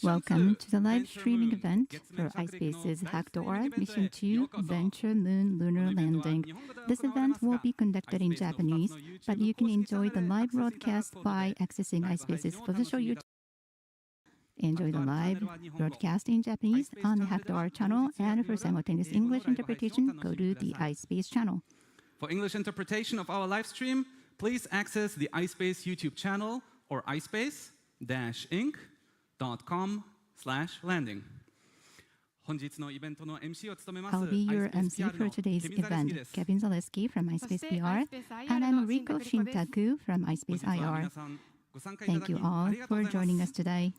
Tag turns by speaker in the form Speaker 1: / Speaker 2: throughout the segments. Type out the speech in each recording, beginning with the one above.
Speaker 1: Welcome to the live streaming event for iSpace's HAKUTO-R Mission 2 Venture Moon Lunar Landing. This event will be conducted in Japanese, but you can enjoy the live broadcast by accessing iSpace's official YouTube. Enjoy the live broadcast in Japanese on the HAKUTO-R channel, and for simultaneous English interpretation, go to the iSpace channel.
Speaker 2: For English interpretation of our live stream, please access the iSpace YouTube channel or iSpace-inc.com/landing.
Speaker 1: I'll be your MC for today's event, Kevin Zaleski from iSpace PR, and I'm Riko Shintaku from iSpace IR. Thank you all for joining us today.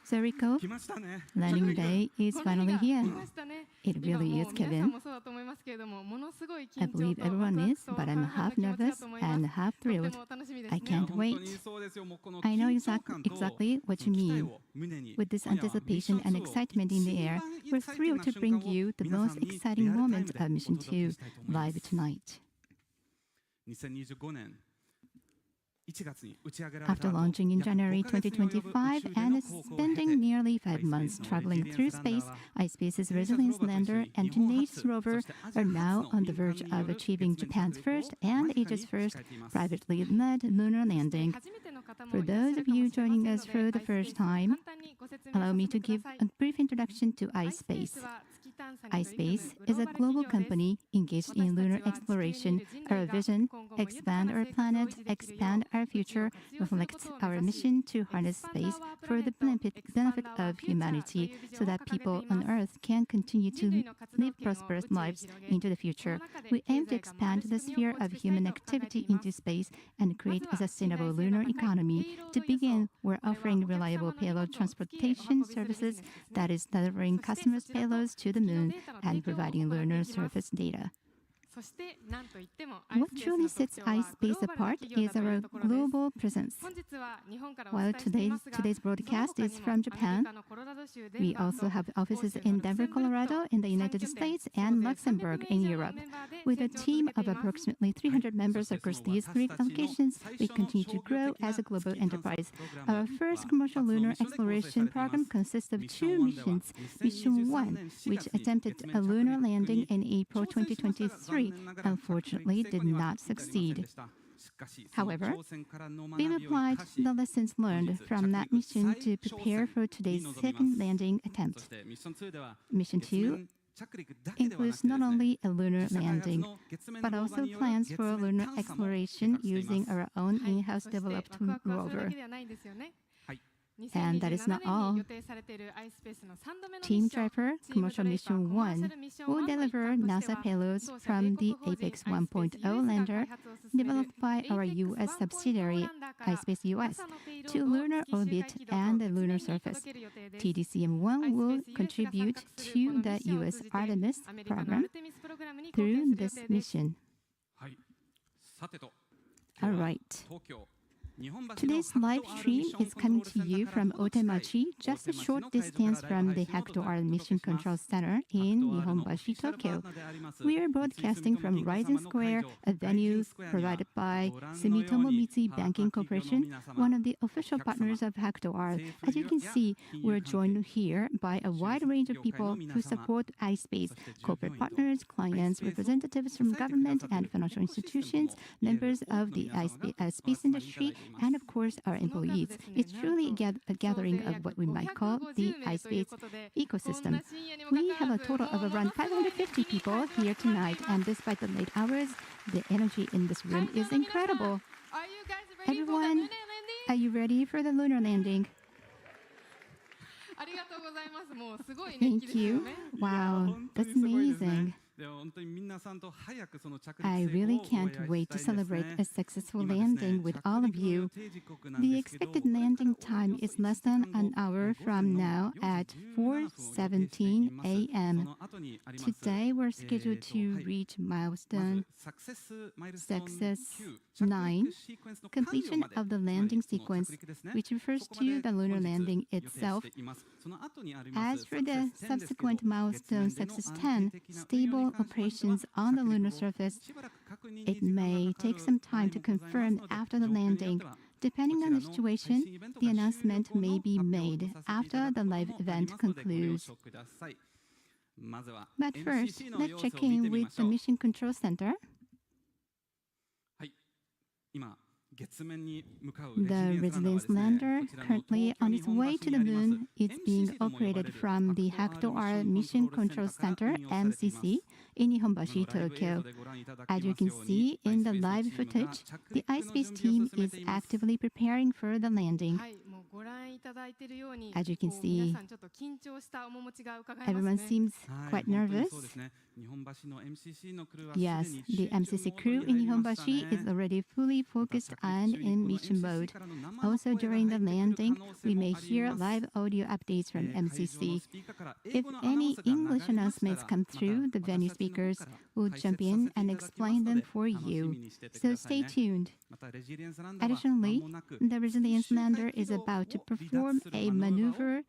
Speaker 1: So Riko, landing day is finally here. It really is, Kevin. I believe everyone is, but I'm half nervous and half thrilled. I can't wait. I know exactly what you mean. With this anticipation and excitement in the air, we're thrilled to bring you the most exciting moment of Mission 2 live tonight. After launching in January 2025 and spending nearly 5 months traveling through space, iSpace's Resilience lander and Tenacious rover are now on the verge of achieving Japan's first and Asia's first privately led lunar landing. For those of you joining us for the first time, allow me to give a brief introduction to iSpace. iSpace is a global company engaged in lunar exploration. Our vision, expand our planet, expand our future, reflects our mission to harness space for the benefit of humanity so that people on Earth can continue to live prosperous lives into the future. We aim to expand the sphere of human activity into space and create a sustainable lunar economy. To begin, we're offering reliable payload transportation services, that is, delivering customers' payloads to the moon and providing lunar surface data. What truly sets iSpace apart is our global presence. While today's broadcast is from Japan, we also have offices in Denver, Colorado in the United States and Luxembourg in Europe. With a team of approximately 300 members across these 3 locations, we continue to grow as a global enterprise. Our first commercial lunar exploration program consists of 2 missions. Mission 1, which attempted a lunar landing in April 2023, unfortunately did not succeed. However, we've applied the lessons learned from that mission to prepare for today's second landing attempt. Mission 2 includes not only a lunar landing, but also plans for lunar exploration using our own in-house developed rover. And that is not all. Team Driver Commercial Mission 1 will deliver NASA payloads from the Apex 1.0 lander developed by our U.S. subsidiary, iSpace US, to lunar orbit and the lunar surface. TDCM-1 will contribute to the U.S. Artemis program through this mission. All right. Today's live stream is coming to you from Otemachi, just a short distance from the HAKUTO-R Mission Control Center in Nihonbashi, Tokyo. We are broadcasting from Rising Square, a venue provided by Sumitomo Mitsui Banking Corporation, one of the official partners of HAKUTO-R. As you can see, we're joined here by a wide range of people who support iSpace: corporate partners, clients, representatives from government and financial institutions, members of the space industry, and of course our employees. It's truly a gathering of what we might call the iSpace ecosystem. We have a total of around 550 people here tonight, and despite the late hours, the energy in this room is incredible.
Speaker 3: Are you guys ready
Speaker 1: Everyone,
Speaker 3: for the lunar landing?
Speaker 1: are you ready for the lunar landing? Thank you. Wow, that's amazing. I really can't wait to celebrate a successful landing with all of you. The expected landing time is less than an hour from now at 4:17 a.m. Today, we're scheduled to reach milestone Success 9, completion of the landing sequence, which refers to the lunar landing itself. As for the subsequent milestone Success 10, stable critical operations on the lunar surface, it may take some time to confirm after the landing. Depending on the situation, the announcement may be made after the live event concludes. But first, let's check in with the Mission Control Center. The Resilience lander, currently on its way to the moon, is being operated from the HAKUTO-R Mission Control Center, MCC, in Nihonbashi, Tokyo. As you can see in the live footage, the iSpace team is actively preparing for the landing. As you can see, everyone seems quite nervous. Yes, the MCC crew in Nihonbashi is already fully focused and in mission mode. Also, during the landing, we may hear live audio updates from MCC. If any English announcements come through, the venue speakers will jump in and explain them for you. So stay tuned. Additionally, the Resilience lander is about to perform a maneuver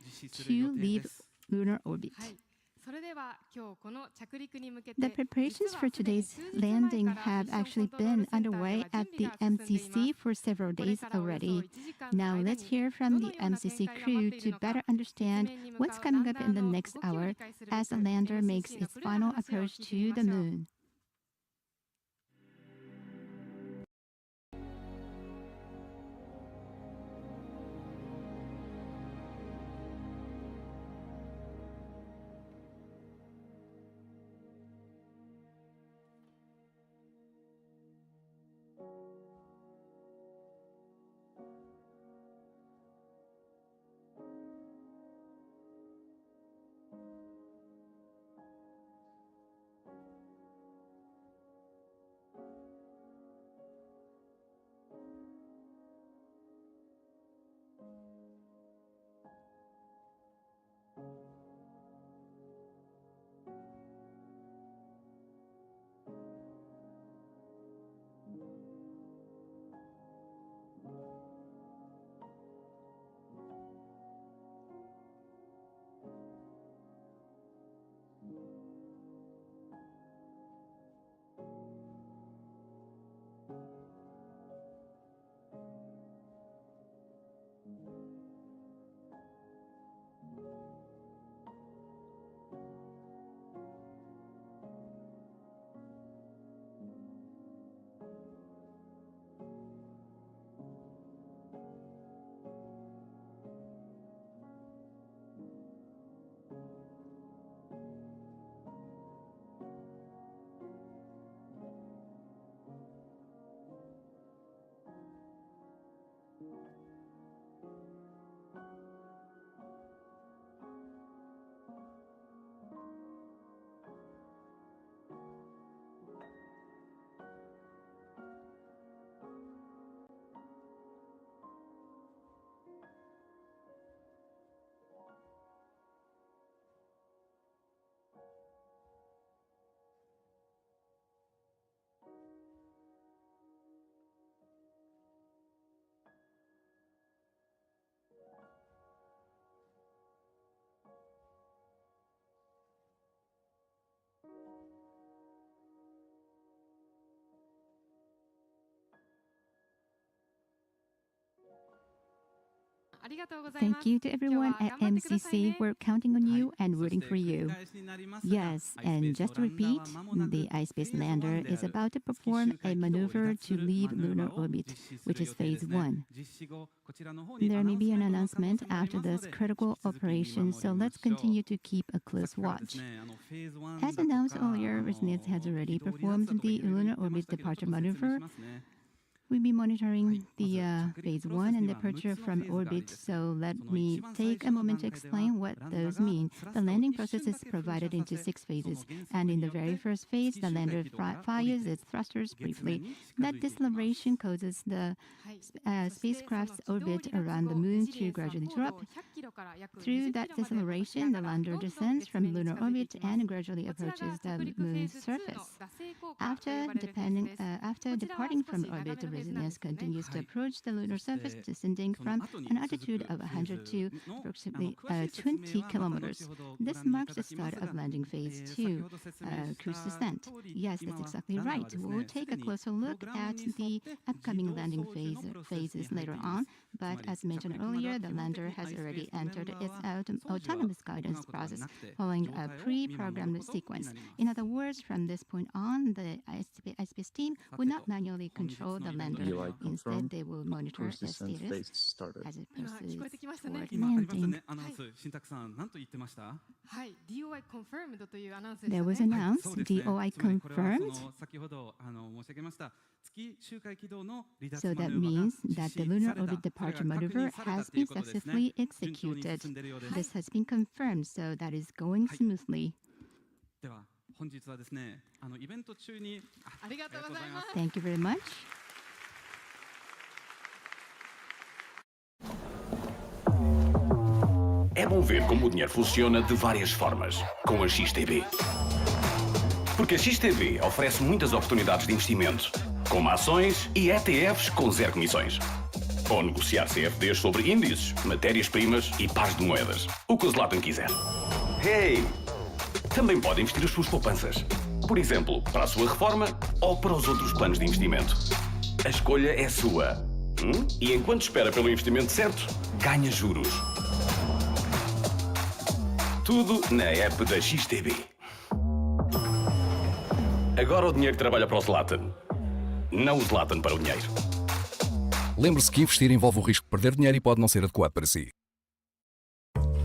Speaker 1: to leave lunar orbit. The preparations for today's landing have actually been underway at the MCC for several days already. Now let's hear from the MCC crew to better understand what's coming up in the next hour as the lander makes its final approach to the moon. Thank you to everyone at MCC. We're counting on you and rooting for you. Yes, and just to repeat, the iSpace lander is about to perform a maneuver to leave lunar orbit, which is phase 1. There may be an announcement after this critical operation, so let's continue to keep a close watch. As announced earlier, Resilience has already performed the lunar orbit departure maneuver. We'll be monitoring the phase 1 and departure from orbit, so let me take a moment to explain what those mean. The landing process is provided into 6 phases, and in the very first phase, the lander fires its thrusters briefly. That deceleration causes the spacecraft's orbit around the moon to gradually drop. Through that deceleration, the lander descends from lunar orbit and gradually approaches the moon's surface. After departing from orbit, Resilience continues to approach the lunar surface, descending from an altitude of 100 to approximately 20 kilometers. This marks the start of landing phase 2, cruise descent. Yes, that's exactly right. We'll take a closer look at the upcoming landing phases later on, but as mentioned earlier, the lander has already entered its autonomous guidance process following a pre-programmed sequence. In other words, from this point on, the iSpace team will not manually control the lander. Instead, they will monitor its status as it proceeds toward
Speaker 2: 今ありました
Speaker 1: landing.
Speaker 2: ね、アナウンス、新宅さん、何と言ってました？
Speaker 3: はい、DOI confirmed というアナウンスで
Speaker 1: There
Speaker 3: した
Speaker 1: was
Speaker 3: ね。
Speaker 1: announced,
Speaker 2: そうですね
Speaker 1: DOI
Speaker 2: つまりこれは
Speaker 1: confirmed.
Speaker 2: その先ほど申し上げました月周回軌道の離脱
Speaker 1: So
Speaker 2: マ
Speaker 1: that
Speaker 2: ヌーバーが
Speaker 1: means
Speaker 2: 実
Speaker 1: that
Speaker 2: 施
Speaker 1: the
Speaker 2: さ
Speaker 1: lunar
Speaker 2: れた
Speaker 1: orbit
Speaker 2: それ
Speaker 1: departure
Speaker 2: が確
Speaker 1: maneuver
Speaker 2: 認された
Speaker 1: has
Speaker 2: とい
Speaker 1: been
Speaker 2: うことですね
Speaker 1: successfully
Speaker 2: 順調に
Speaker 1: executed.
Speaker 2: 進んでいるようです
Speaker 1: This has been confirmed, so that is going smoothly.
Speaker 2: では本日はですねイベント中に
Speaker 3: ありがとうございます。
Speaker 1: Thank you very much.
Speaker 4: É bom ver como o dinheiro funciona de várias formas, com a XTB. Porque a XTB oferece muitas oportunidades de investimento, como ações e ETFs com zero comissões. Ou negociar CFDs sobre índices, matérias-primas e pares de moedas, o que o Zlatan quiser. Hey! Também pode investir as suas poupanças. Por exemplo, para a sua reforma ou para os outros planos de investimento. A escolha é sua. E enquanto espera pelo investimento certo, ganha juros. Tudo na app da XTB. Agora o dinheiro trabalha para o Zlatan. Não o Zlatan para o dinheiro.
Speaker 5: Lembre-se que investir envolve o risco de perder dinheiro e pode não ser adequado para si.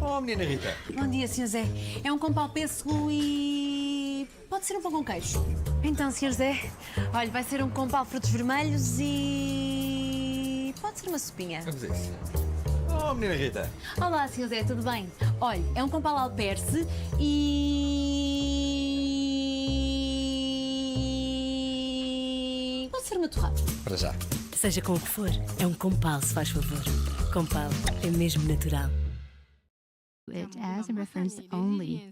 Speaker 6: Oh, menina Rita.
Speaker 7: Bom dia, Sr. Zé. É um compal pêssego e... pode ser um pão com queijo. Então, Sr. Zé, olha, vai ser um compal frutos vermelhos e... pode ser uma sopinha.
Speaker 6: Vamos a isso. Oh, menina Rita.
Speaker 7: Olá, Sr. Zé, tudo bem? Olha, é um compal alperce e... pode ser uma torrada.
Speaker 6: Para já.
Speaker 8: Seja com o que for, é um compal, se faz favor. Compal é mesmo natural.
Speaker 1: It as a reference only.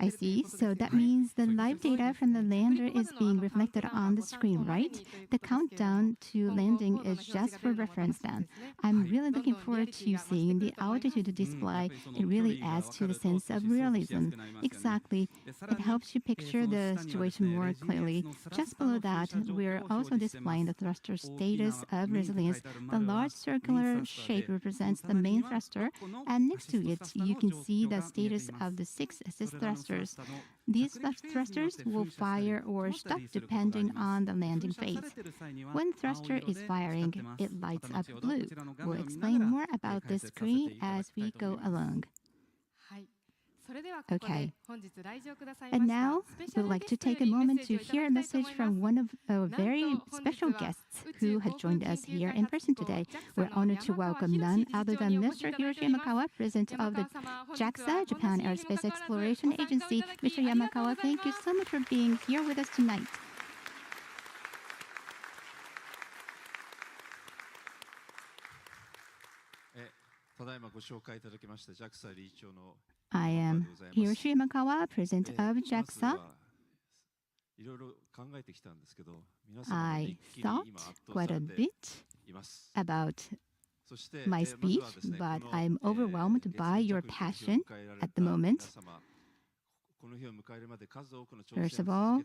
Speaker 1: I see. So that means the live data from the lander is being reflected on the screen, right? The countdown to landing is just for reference then. I'm really looking forward to seeing the altitude display. It really adds to the sense of realism. Exactly. It helps you picture the situation more clearly. Just below that, we're also displaying the thruster status of resilience. The large circular shape represents the main thruster, and next to it, you can see the status of the 6 assist thrusters. These thrusters will fire or stop depending on the landing phase. When thruster is firing, it lights up blue. We'll explain more about this screen as we go along. Okay. And now, we'd like to take a moment to hear a message from one of our very special guests who has joined us here in person today. We're honored to welcome none other than Mr. Hiroshi Yamakawa, President of the JAXA, Japan Aerospace Exploration Agency. Mr. Yamakawa, thank you so much for being here with us tonight. I am Hiroshi Yamakawa, President of JAXA. I thought quite a bit about my speech, but I'm overwhelmed by your passion at the moment. First of all,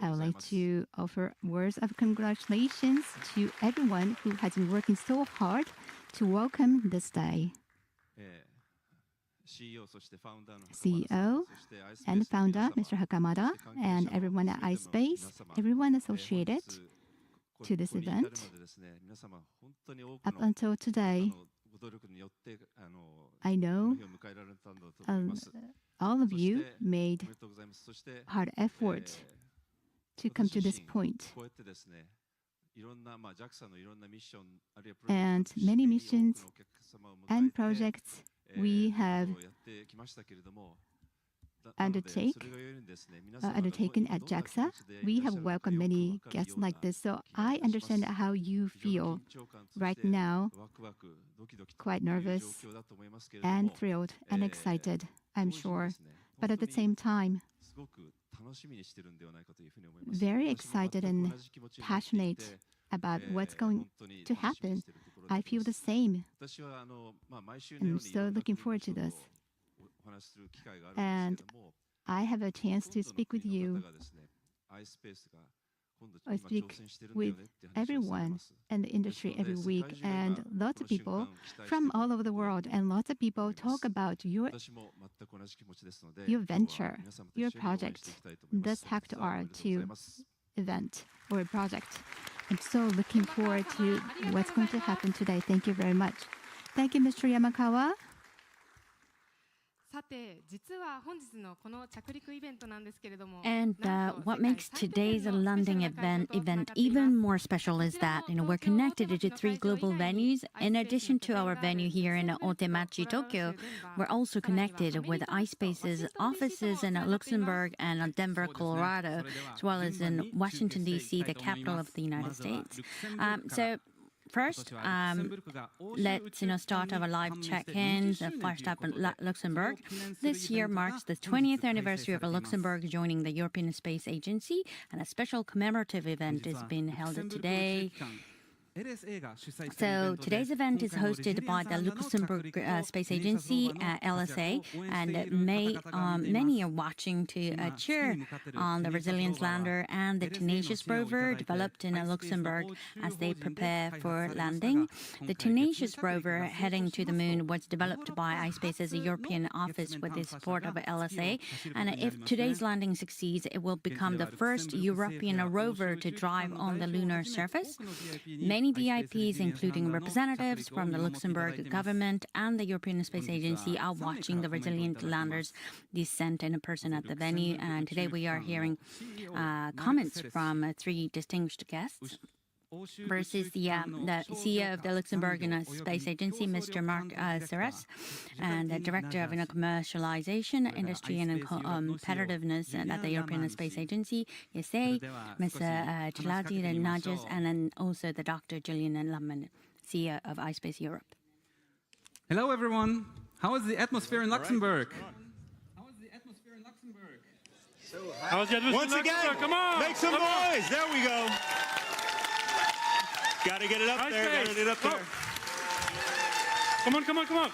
Speaker 1: I would like to offer words of congratulations to everyone who has been working so hard to welcome this day. CEO and founder, Mr. Hakamada, and everyone at iSpace, everyone associated to this event. Up until today, I know all of you made hard effort to come to this point. And many missions and projects we have undertaken at JAXA. We have welcomed many guests like this, so I understand how you feel right now, quite nervous and thrilled and excited, I'm sure. But at the same time, very excited and passionate about what's going to happen. I feel the same. I'm so looking forward to this. And I have a chance to speak with you. I speak with everyone in the industry every week, and lots of people from all over the world, and lots of people talk about your venture, your project, this HAKUTO-R event or project. I'm so looking forward to what's going to happen today. Thank you very much. Thank you, Mr. Yamakawa.
Speaker 3: さて、実は本日のこの着陸イベントなんですけれども、
Speaker 9: And what makes today's landing event even more special is that we're connected to 3 global venues. In addition to our venue here in Otemachi, Tokyo, we're also connected with iSpace's offices in Luxembourg and Denver, Colorado, as well as in Washington, D.C., the capital of the United States. So first, let's start our live check-ins. First up in Luxembourg. This year marks the 20th anniversary of Luxembourg joining the European Space Agency, and a special commemorative event is being held today. So today's event is hosted by the Luxembourg Space Agency, LSA, and many are watching to cheer on the Resilience lander and the Tenacious rover developed in Luxembourg as they prepare for landing. The Tenacious rover heading to the moon was developed by iSpace's European office with the support of LSA, and if today's landing succeeds, it will become the first European rover to drive on the lunar surface. Many VIPs, including representatives from the Luxembourg government and the European Space Agency, are watching the Resilient landers descent in person at the venue. And today we are hearing comments from 3 distinguished guests. First is the CEO of the Luxembourg Space Agency, Mr. Marc Serres, and the Director of Commercialization, Industry and Competitiveness at the European Space Agency, ESA, Ms. Giladi Nages, and then also the Dr. Gillian Lamman, CEO of iSpace Europe.
Speaker 2: Hello, everyone. How is the atmosphere in Luxembourg?
Speaker 10: How's the atmosphere
Speaker 6: Once
Speaker 10: in
Speaker 6: again,
Speaker 10: Luxembourg? Come on!
Speaker 6: make some noise. There we go. Gotta get it up there. Gotta get it up there.
Speaker 10: Come on, come on, come on!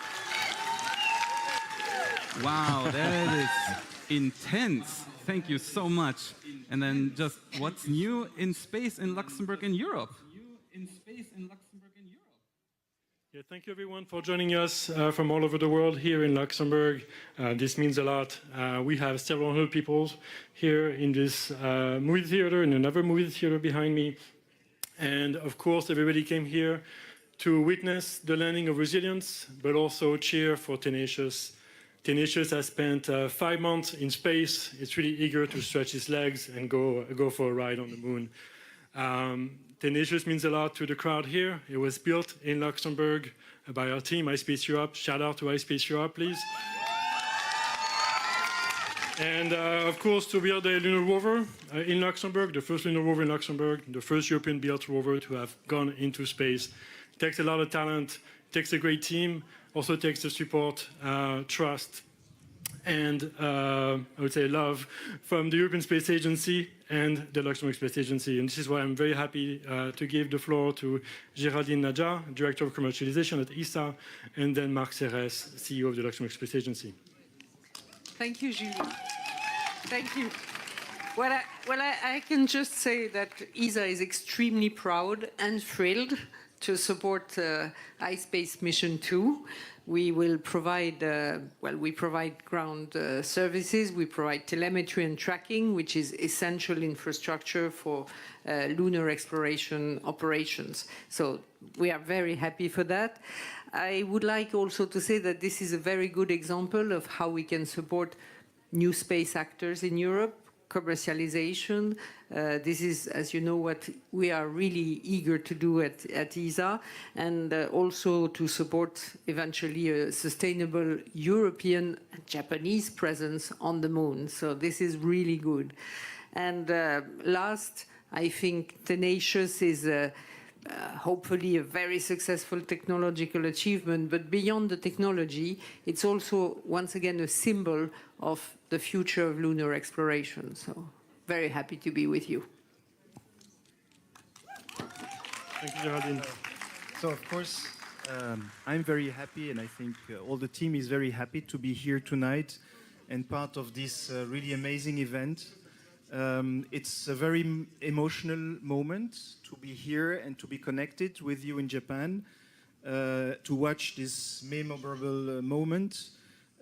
Speaker 2: Wow, that is intense. Thank you so much. And then just what's new in space in Luxembourg and Europe?
Speaker 10: Yeah, thank you everyone for joining us from all over the world here in Luxembourg. This means a lot. We have several hundred people here in this movie theater and another movie theater behind me. And of course, everybody came here to witness the landing of Resilience, but also cheer for Tenacious. Tenacious has spent 5 months in space. It's really eager to stretch its legs and go for a ride on the moon. Tenacious means a lot to the crowd here. It was built in Luxembourg by our team, iSpace Europe. Shout out to iSpace Europe, please. And of course, to build a lunar rover in Luxembourg, the first lunar rover in Luxembourg, the first European-built rover to have gone into space. It takes a lot of talent, it takes a great team, also takes the support, trust, and I would say love from the European Space Agency and the Luxembourg Space Agency. And this is why I'm very happy to give the floor to Géraldine Nadja, Director of Commercialization at ESA, and then Marc Serres, CEO of the Luxembourg Space Agency.
Speaker 11: Thank you, Julie. Thank you. Well, I can just say that ESA is extremely proud and thrilled to support iSpace Mission 2. We will provide, we provide ground services, we provide telemetry and tracking, which is essential infrastructure for lunar exploration operations. So we are very happy for that. I would like also to say that this is a very good example of how we can support new space actors in Europe, commercialization. This is, as you know, what we are really eager to do at ESA, and also to support eventually a sustainable European and Japanese presence on the moon. So this is really good. And last, I think Tenacious is hopefully a very successful technological achievement, but beyond the technology, it's also, once again, a symbol of the future of lunar exploration. So very happy to be with you.
Speaker 10: Thank you, Geraldine.
Speaker 12: So, of course, I'm very happy, and I think all the team is very happy to be here tonight and part of this really amazing event. It's a very emotional moment to be here and to be connected with you in Japan, to watch this memorable moment.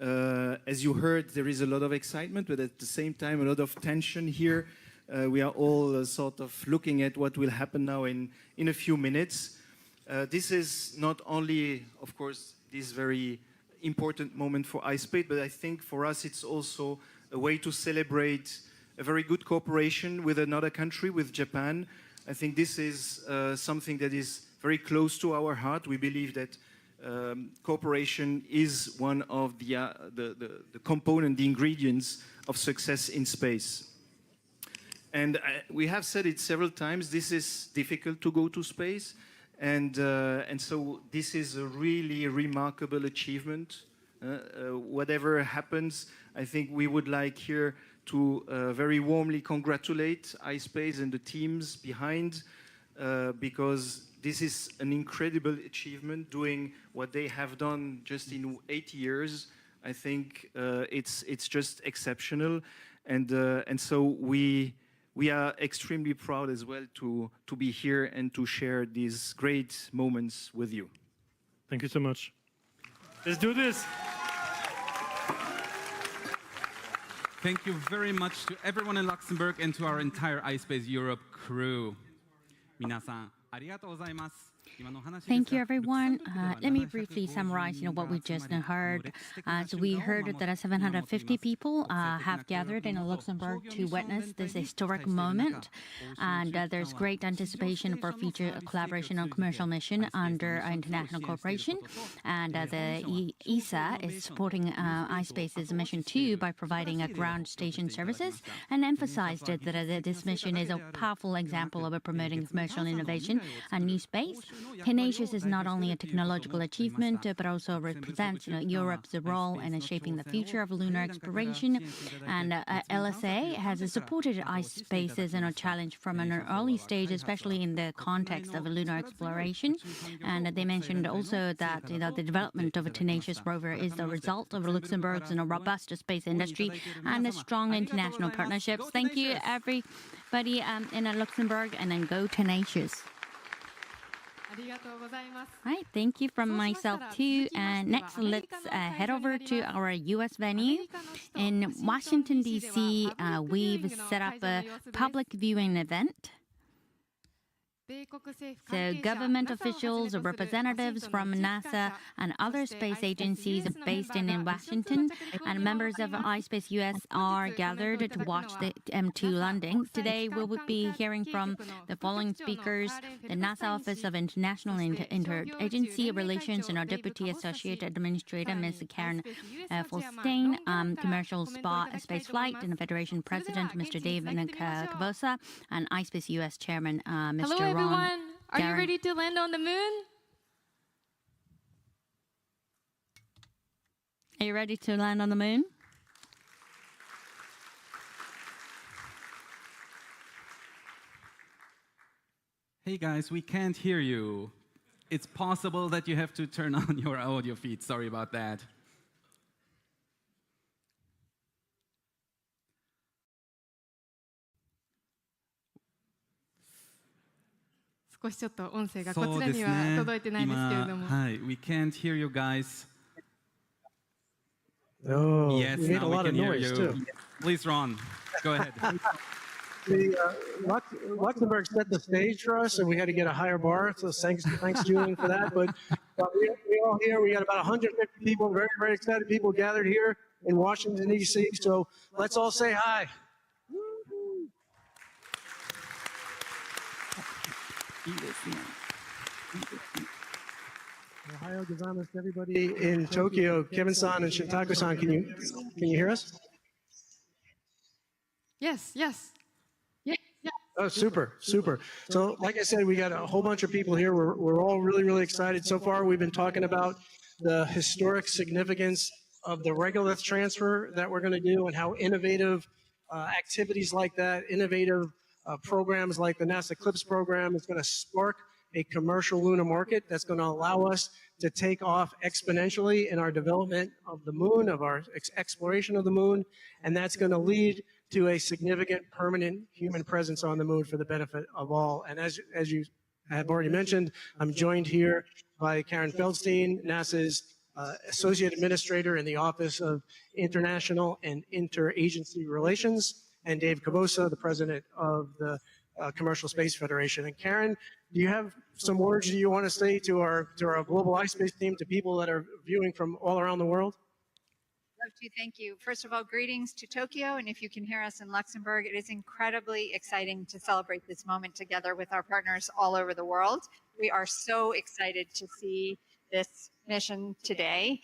Speaker 12: As you heard, there is a lot of excitement, but at the same time, a lot of tension here. We are all sort of looking at what will happen now in a few minutes. This is not only, of course, this very important moment for iSpace, but I think for us it's also a way to celebrate a very good cooperation with another country, with Japan. I think this is something that is very close to our heart. We believe that cooperation is one of the component, the ingredients of success in space. And we have said it several times, this is difficult to go to space. And so this is a really remarkable achievement. Whatever happens, I think we would like here to very warmly congratulate iSpace and the teams behind, because this is an incredible achievement, doing what they have done just in 8 years. I think it's just exceptional, and so we are extremely proud as well to be here and to share these great moments with you.
Speaker 10: Thank you so much. Let's do this.
Speaker 2: Thank you very much to everyone in Luxembourg and to our entire iSpace Europe crew. 皆さん、ありがとうございます。
Speaker 9: Thank you, everyone. Let me briefly summarize, what we just heard. So we heard that 750 people have gathered in Luxembourg to witness this historic moment, and there's great anticipation for future collaboration on commercial mission under international cooperation. And the ESA is supporting iSpace's mission too by providing ground station services, and emphasized that this mission is a powerful example of promoting commercial innovation and new space. Tenacious is not only a technological achievement, but also represents Europe's role in shaping the future of lunar exploration. And LSA has supported iSpace's challenge from an early stage, especially in the context of lunar exploration. And they mentioned also that the development of a Tenacious rover is the result of Luxembourg's robust space industry and strong international partnerships. Thank you, everybody in Luxembourg, and then go Tenacious. Right, thank you from myself too. And next, let's head over to our U.S. venue. In Washington, D.C., we've set up a public viewing event. So government officials, representatives from NASA and other space agencies based in Washington, and members of iSpace US are gathered to watch the M2 landing. Today we will be hearing from the following speakers: the NASA Office of International Interagency Relations and our Deputy Associate Administrator, Ms. Karen Fulstein, Commercial Space Flight and Federation President, Mr. David Cavosa, and iSpace US Chairman, Mr.
Speaker 3: Hello, everyone. Are you
Speaker 9: Darren.
Speaker 3: ready to land on the moon?
Speaker 9: Are you ready to land on the moon?
Speaker 2: Hey guys, we can't hear you. It's possible that you have to turn on your audio feed. Sorry about that.
Speaker 3: 少しちょっと音声がこちらには届いてないんですけれども。
Speaker 2: はい、we can't hear you guys.
Speaker 6: Oh,
Speaker 2: Yes,
Speaker 6: we made a
Speaker 2: now we
Speaker 6: lot
Speaker 2: can
Speaker 6: of
Speaker 2: hear
Speaker 6: noise
Speaker 2: you.
Speaker 6: too.
Speaker 2: Please, Ron, go ahead.
Speaker 6: Luxembourg set the stage for us, and we had to get a higher bar. So thanks, Julian, for that. But we all here. We got about 150 people, very, very excited people gathered here in Washington D.C. So let's all say hi. Ohio gozaimasu, everybody in Tokyo. Kevin-san and Shintako-san, can you hear us?
Speaker 3: Yes, yes.
Speaker 6: Oh, super, super. So like I said, we got a whole bunch of people here. We're all really, really excited. So far, we've been talking about the historic significance of the regolith transfer that we're going to do and how innovative activities like that, innovative programs like the NASA CLIPS program is going to spark a commercial lunar market that's going to allow us to take off exponentially in our development of the moon, of our exploration of the moon, and that's going to lead to a significant permanent human presence on the moon for the benefit of all. And as you have already mentioned, I'm joined here by Karen Feldstein, NASA's Associate Administrator in the Office of International and Interagency Relations, and Dave Cabosa, the President of the Commercial Space Federation. And Karen, do you have some words you want to say to our global iSpace team, to people that are viewing from all around the world?
Speaker 13: Love to. Thank you. First of all, greetings to Tokyo, and if you can hear us in Luxembourg, it is incredibly exciting to celebrate this moment together with our partners all over the world. We are so excited to see this mission today.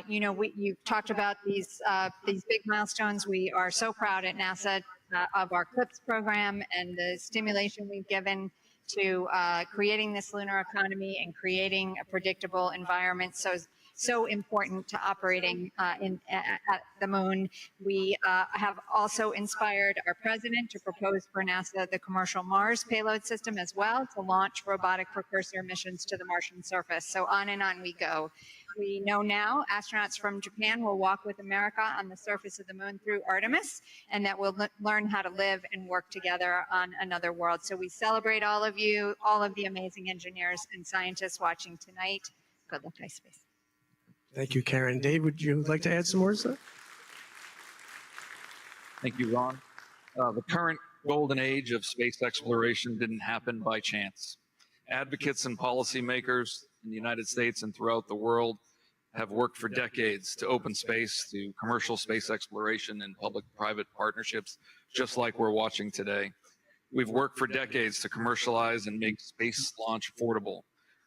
Speaker 13: You've talked about these big milestones. We are so proud at NASA of our CLIPS program and the stimulation we've given to creating this lunar economy and creating a predictable environment. So important to operating at the moon. We have also inspired our president to propose for NASA the commercial Mars payload system as well, to launch robotic precursor missions to the Martian surface. So on and on we go. We know now astronauts from Japan will walk with America on the surface of the moon through Artemis, and that we'll learn how to live and work together on another world. So we celebrate all of you, all of the amazing engineers and scientists watching tonight. Good luck, iSpace.
Speaker 6: Thank you, Karen. Dave, would you like to add some words?
Speaker 14: Thank you, Ron. The current golden age of space exploration didn't happen by chance. Advocates and policymakers in the United States and throughout the world have worked for decades to open space to commercial space exploration and public-private partnerships, just like we're watching today. We've worked for decades to commercialize and make space launch affordable.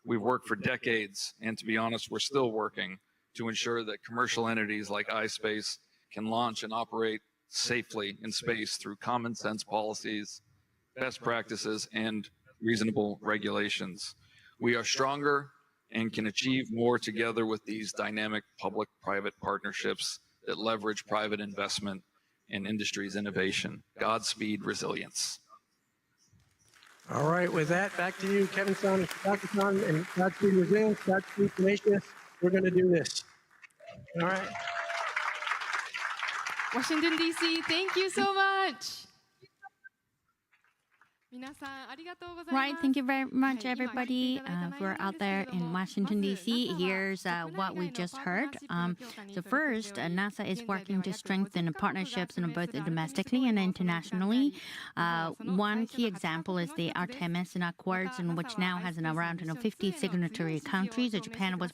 Speaker 14: We've worked for decades, and to be honest, we're still working to ensure that commercial entities like iSpace can launch and operate safely in space through common sense policies, best practices, and reasonable regulations. We are stronger and can achieve more together with these dynamic public-private partnerships that leverage private investment and industry's innovation. Godspeed resilience.
Speaker 6: All right, with that, back to you, Kevin-san and Dr. and Godspeed resilience, Godspeed tenacious. We're going to do this. All right.
Speaker 3: Washington, D.C., thank you so much.
Speaker 9: Right, thank you very much, everybody. We're out there in Washington, D.C. Here's what we just heard. So first, NASA is working to strengthen partnerships both domestically and internationally. One key example is the Artemis Accords, in which now has around 50 signatory countries. Japan was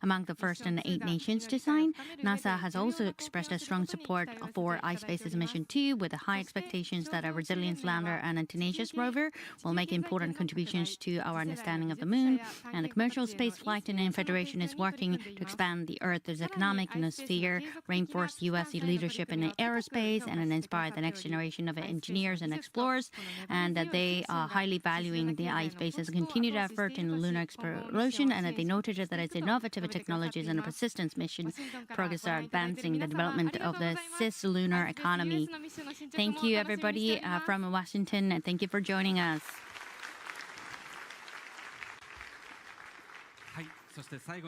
Speaker 9: among the first 8 nations to sign. NASA has also expressed a strong support for iSpace's mission 2, with high expectations that a Resilience lander and a Tenacious rover will make important contributions to our understanding of the moon. And the Commercial Space Flight and Federation is working to expand the Earth's economic sphere, reinforce U.S. leadership in aerospace, and inspire the next generation of engineers and explorers. And they are highly valuing the iSpace's continued effort in lunar exploration, and they noted that its innovative technologies and persistence mission progress are advancing the development of the cis-lunar economy. Thank you, everybody from Washington, and thank you for joining us.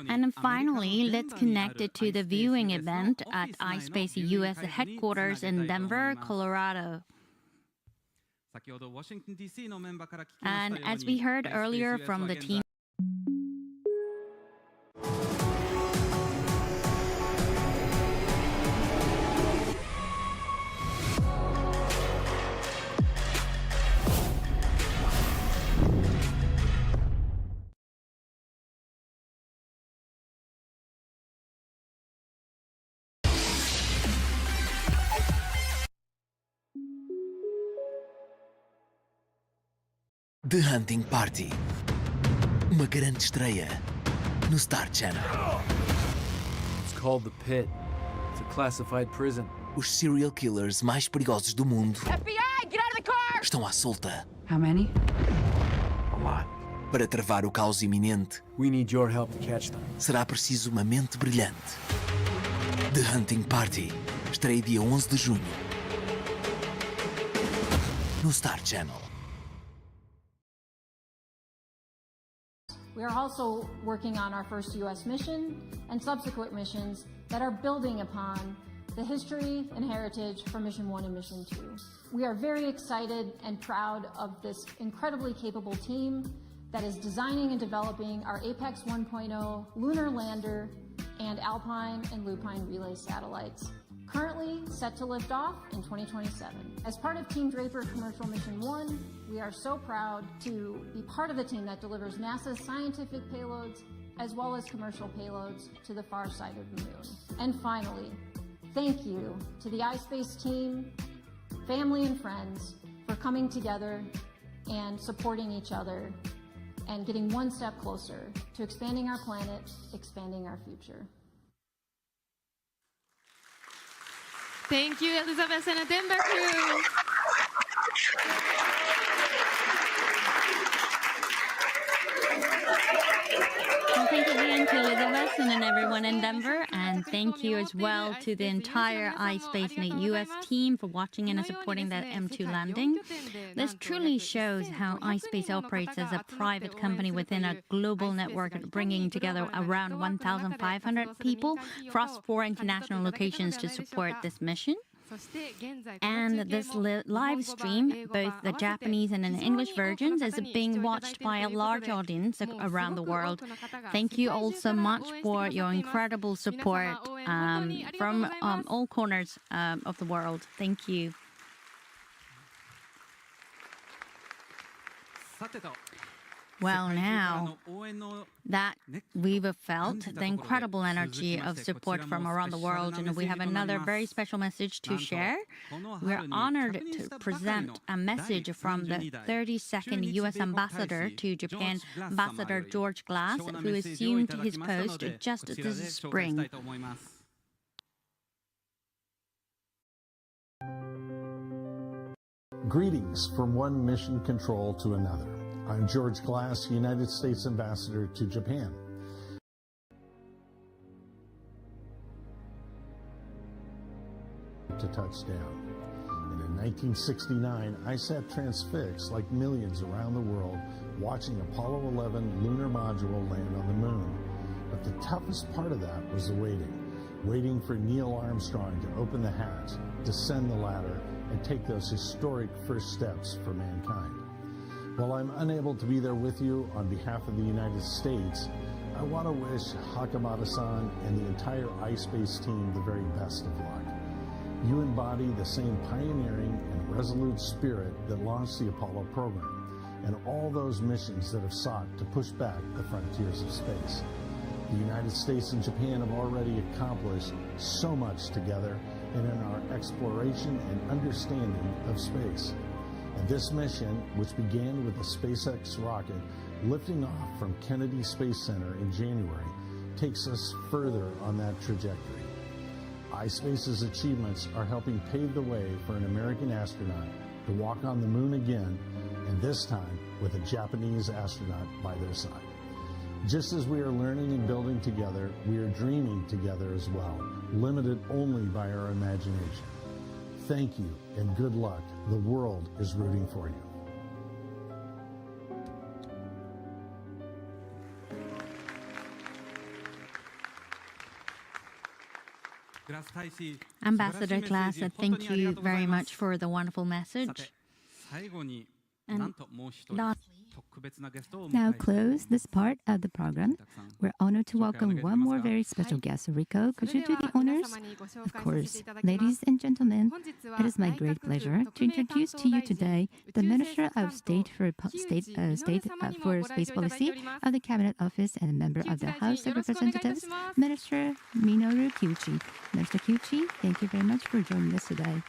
Speaker 9: And finally, let's connect it to the viewing event at iSpace US headquarters in Denver, Colorado. And as we heard earlier from the team,
Speaker 15: The Hunting Party. Uma grande estreia no Star Channel.
Speaker 16: It's called The Pit. It's a classified prison.
Speaker 15: Os serial killers mais perigosos do mundo
Speaker 17: FBI, get out of the car!
Speaker 15: estão à solta.
Speaker 17: How many?
Speaker 16: A lot.
Speaker 15: Para travar o caos iminente,
Speaker 16: we need your help to catch them.
Speaker 15: Será preciso uma mente brilhante The Hunting Party estreia dia 11 de junho no Star Channel.
Speaker 17: We are also working on our first U.S. mission and subsequent missions that are building upon the history and heritage from Mission 1 and Mission 2. We are very excited and proud of this incredibly capable team that is designing and developing our Apex 1.0 lunar lander and Alpine and Lupine relay satellites, currently set to lift off in 2027. As part of Team Draper Commercial Mission 1, we are so proud to be part of the team that delivers NASA's scientific payloads as well as commercial payloads to the far side of the moon. And finally, thank you to the iSpace team, family and friends for coming together and supporting each other and getting one step closer to expanding our planet, expanding our future.
Speaker 3: Thank you, Elizabeth and the Denver crew.
Speaker 9: Well, thank you again to Elizabeth and everyone in Denver, and thank you as well to the entire iSpace and the U.S. team for watching and supporting that M2 landing. This truly shows how iSpace operates as a private company within a global network, bringing together around 1,500 people across 4 international locations to support this mission. And this live stream, both the Japanese and the English versions, is being watched by a large audience around the world. Thank you all so much for your incredible support from all corners of the world. Thank you. Well, now that we've felt the incredible energy of support from around the world, and we have another very special message to share. We're honored to present a message from the 32nd U.S. Ambassador to Japan, Ambassador George Glass, who assumed his post just this spring.
Speaker 18: Greetings from one mission control to another. I'm George Glass, United States Ambassador to Japan. To touchdown. And in 1969, I sat transfixed like millions around the world watching Apollo 11 lunar module land on the moon. But the toughest part of that was the waiting for Neil Armstrong to open the hatch, descend the ladder, and take those historic first steps for mankind. While I'm unable to be there with you on behalf of the United States, I want to wish Hakamata-san and the entire iSpace team the very best of luck. You embody the same pioneering and resolute spirit that launched the Apollo program and all those missions that have sought to push back the frontiers of space. The United States and Japan have already accomplished so much together and in our exploration and understanding of space. And this mission, which began with the SpaceX rocket lifting off from Kennedy Space Center in January, takes us further on that trajectory. iSpace's achievements are helping pave the way for an American astronaut to walk on the moon again, and this time with a Japanese astronaut by their side. Just as we are learning and building together, we are dreaming together as well, limited only by our imagination. Thank you and good luck. The world is rooting for you.
Speaker 9: Ambassador Glass, thank you very much for the wonderful message. And
Speaker 1: now close this part of the program. We're honored to welcome one more very special guest. Rico, could you do the honors? Of course. Ladies and gentlemen, it is my great pleasure to introduce to you today the Minister of State for Space Policy of the Cabinet Office and a member of the House of Representatives, Minister Minoru Kiuchi. Minister Kiuchi, thank you very much for joining us today.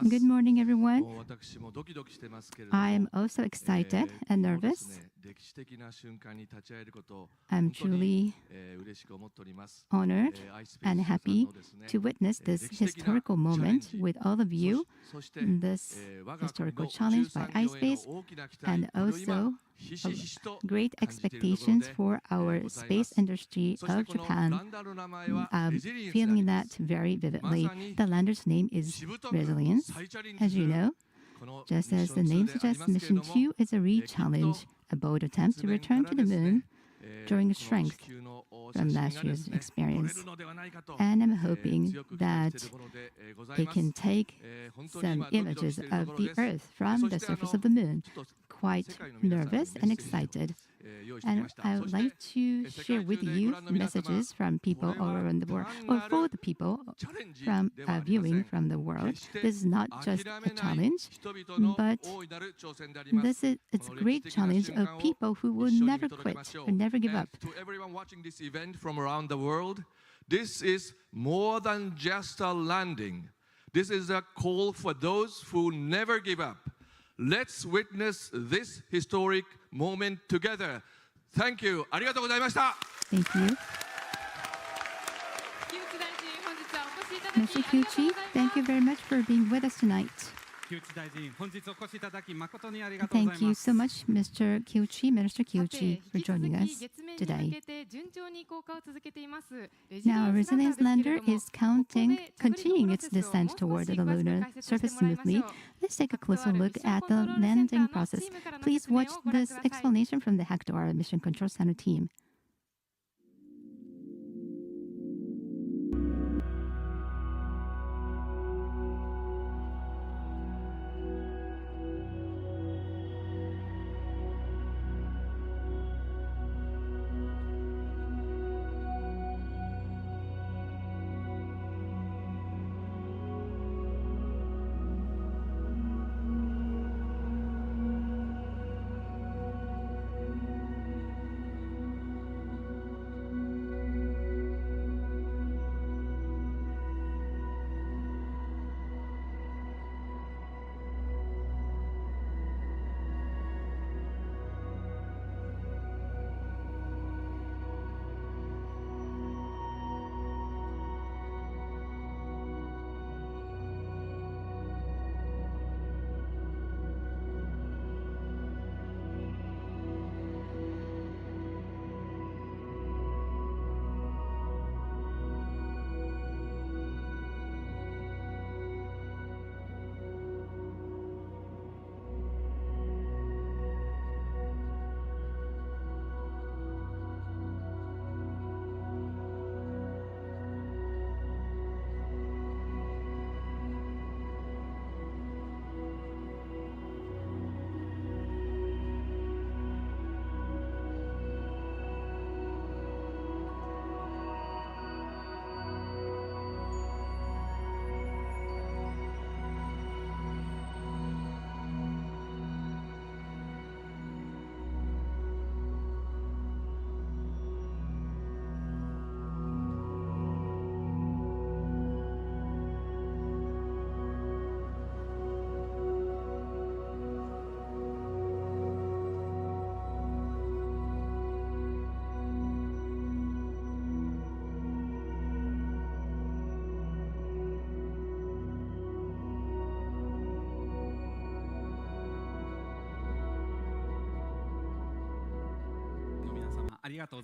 Speaker 1: Good morning, everyone. I am also excited and nervous. I'm truly honored and happy to witness this historical moment with all of you, this historical challenge by iSpace, and also great expectations for our space industry of Japan. Feeling that very vividly. The lander's name is Resilience. As you know, just as the name suggests, Mission 2 is a re-challenge, a bold attempt to return to the moon, drawing strength from last year's experience. And I'm hoping that it can take some images of the Earth from the surface of the moon. Quite nervous and excited. And I would like to share with you messages from people all around the world, or for the people from viewing from the world. This is not just a challenge, but it's a great challenge of people who will never quit or never give up.
Speaker 19: To everyone watching this event from around the world, this is more than just a landing. This is a call for those who never give up. Let's witness this historic moment together. Thank you. ありがとうございました。
Speaker 1: Thank you. Mr. Kyuchi, thank you very much for being with us tonight. Thank you so much, Mr. Kyuchi, Minister Kyuchi, for joining us today. Now, Resilience Lander is continuing its descent toward the lunar surface smoothly. Let's take a closer look at the landing process. Please watch this explanation from the HAKUTO-R Mission Control Center team.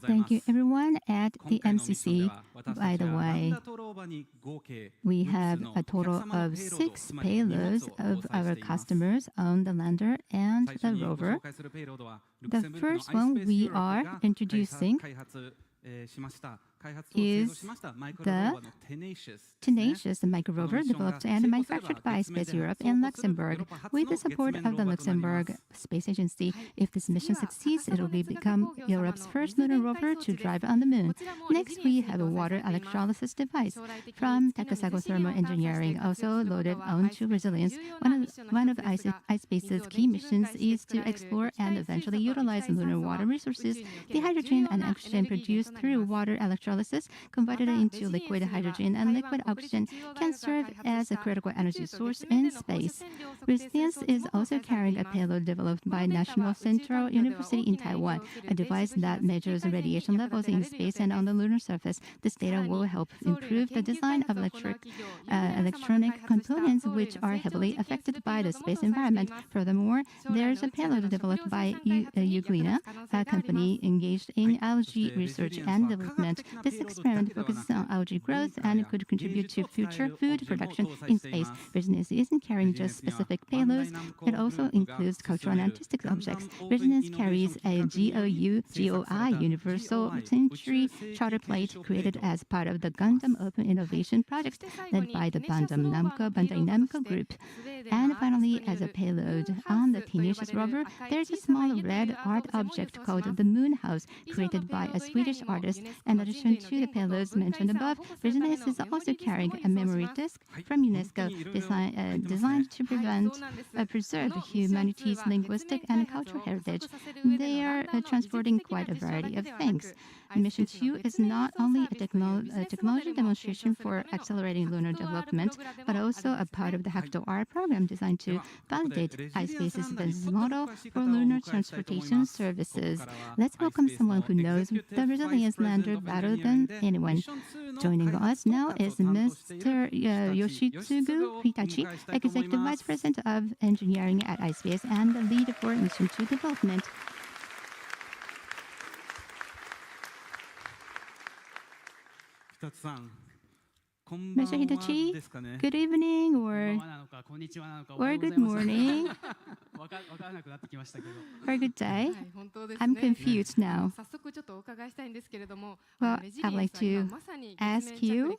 Speaker 1: Thank you, everyone at the MCC. By the way, we have a total of 6 payloads of our customers on the lander and the rover. The first one we are introducing is the Tenacious micro rover developed and manufactured by Space Europe in Luxembourg with the support of the Luxembourg Space Agency. If this mission succeeds, it will become Europe's first lunar rover to drive on the moon. Next, we have a water electrolysis device from Takasago Thermal Engineering, also loaded onto Resilience. One of iSpace's key missions is to explore and eventually utilize lunar water resources. The hydrogen and oxygen produced through water electrolysis electrolysis converted into liquid hydrogen and liquid oxygen can serve as a critical energy source in space. Resilience is also carrying a payload developed by National Central University in Taiwan, a device that measures radiation levels in space and on the lunar surface. This data will help improve the design of electronic components which are heavily affected by the space environment. Furthermore, there's a payload developed by Euglena, a company engaged in algae research and development. This experiment focuses on algae growth and could contribute to future food production in space. Resilience isn't carrying just specific payloads, it also includes cultural and artistic objects. Resilience carries a GOI Universal Century Charter Plate created as part of the Gundam Open Innovation Project led by the Bandai Namco Group. And finally, as a payload on the Tenacious rover, there's a small red art object called the Moon House, created by a Swedish artist. In addition to the payloads mentioned above, Resilience is also carrying a memory disk from UNESCO designed to preserve humanity's linguistic and cultural heritage. They are transporting quite a variety of things. Mission 2 is not only a technology demonstration for accelerating lunar development, but also a part of the HAKUTO-R program designed to validate iSpace's business model for lunar transportation services. Let's welcome someone who knows the Resilience lander better than anyone. Joining us now is Mr. Yoshitsugu Hitachi, Executive Vice President of Engineering at iSpace and the lead for Mission 2 development. Mr. Hitachi, good evening or good morning or good day. I'm confused now. Well, I'd like to ask you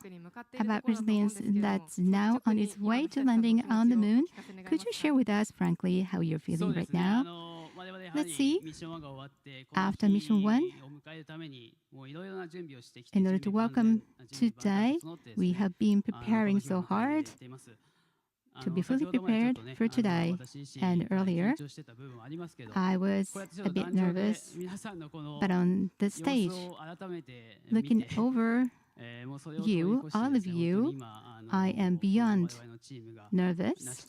Speaker 1: about Resilience that's now on its way to landing on the moon. Could you share with us, frankly, how you're feeling right now? Let's see. After Mission 1, in order to welcome today, we have been preparing so hard to be fully prepared for today. And earlier, I was a bit nervous, but on the stage, looking over you, all of you, I am beyond nervous.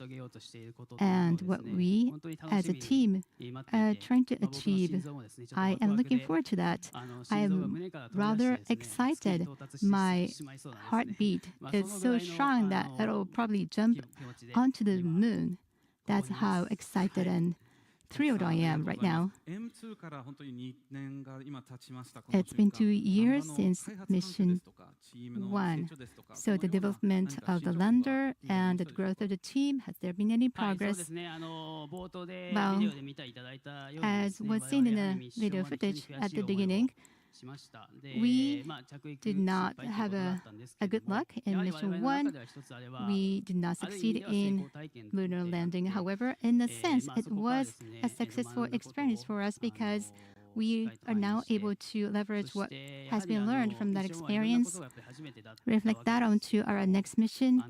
Speaker 1: And what we as a team are trying to achieve, I am looking forward to that. I am rather excited. My heartbeat is so strong that it'll probably jump onto the moon. That's how excited and thrilled I am right now. It's been 2 years since Mission 1. So the development of the lander and the growth of the team, has there been any progress? Well, as was seen in the video footage at the beginning, we did not have a good luck in Mission 1. We did not succeed in lunar landing. However, in a sense, it was a successful experience for us because we are now able to leverage what has been learned from that experience, reflect that onto our next mission.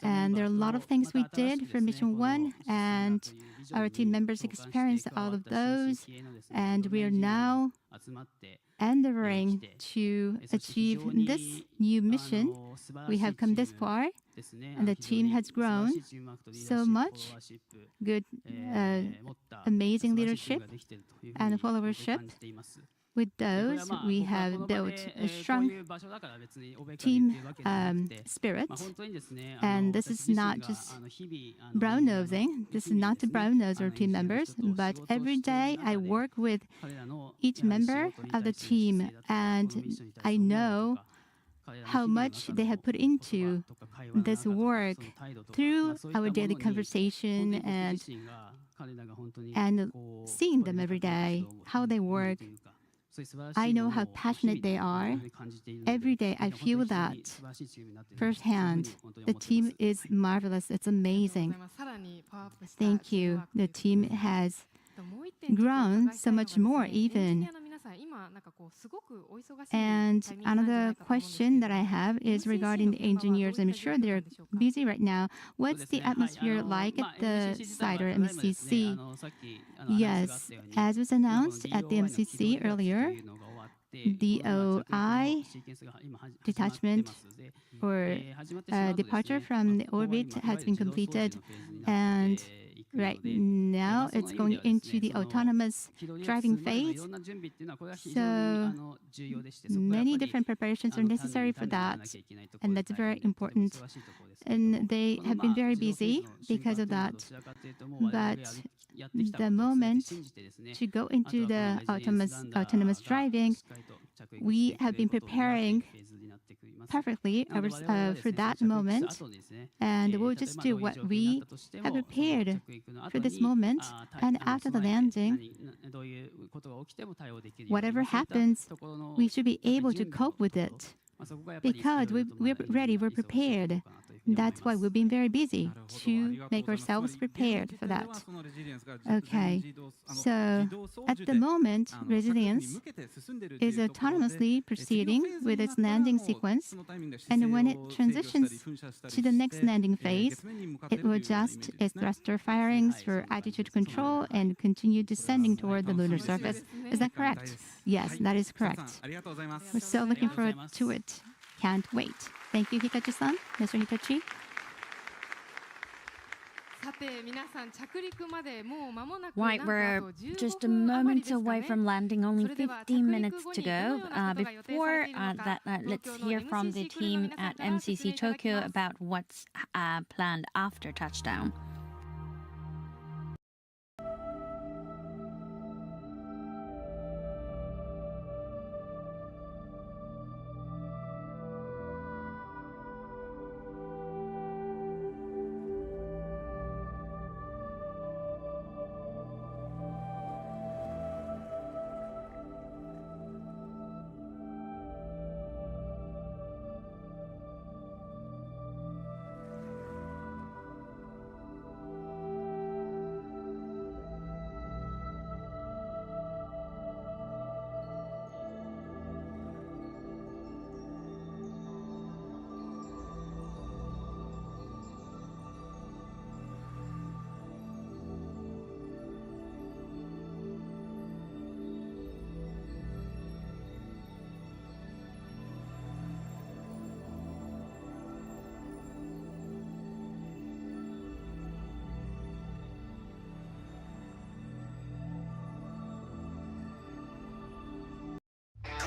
Speaker 1: And there are a lot of things we did for Mission 1, and our team members experienced all of those. And we are now endeavoring to achieve this new mission. We have come this far, and the team has grown so much. Good, amazing leadership and followership. With those, we have built a strong team spirit. And this is not just brown-nosing. This is not to brown-nose our team members, but every day I work with each member of the team, and I know how much they have put into this work through our daily conversation and seeing them every day, how they work. I know how passionate they are. Every day I feel that firsthand. The team is marvelous. It's amazing. Thank you. The team has grown so much more even. And another question that I have is regarding the engineers. I'm sure they're busy right now. What's the atmosphere like at the site or MCC? Yes, as was announced at the MCC earlier, DOI detachment or departure from the orbit has been completed, and right now it's going into the autonomous driving phase. So many different preparations are necessary for that, and that's very important. And they have been very busy because of that. But the moment to go into the autonomous driving, we have been preparing perfectly for that moment, and we'll just do what we have prepared for this moment. And after the landing, whatever happens, we should be able to cope with it because we're ready, we're prepared. That's why we've been very busy to make ourselves prepared for that. Okay, so at the moment, Resilience is autonomously proceeding with its landing sequence, and when it transitions to the next landing phase, it will adjust its thruster firings for attitude control and continue descending toward the lunar surface. Is that correct? Yes, that is correct. We're so looking forward to it. Can't wait. Thank you, Hitachi-san. Mr. Hitachi.
Speaker 9: Right, we're just a moment away from landing, only 15 minutes to go. Before that, let's hear from the team at MCC Tokyo about what's planned after touchdown.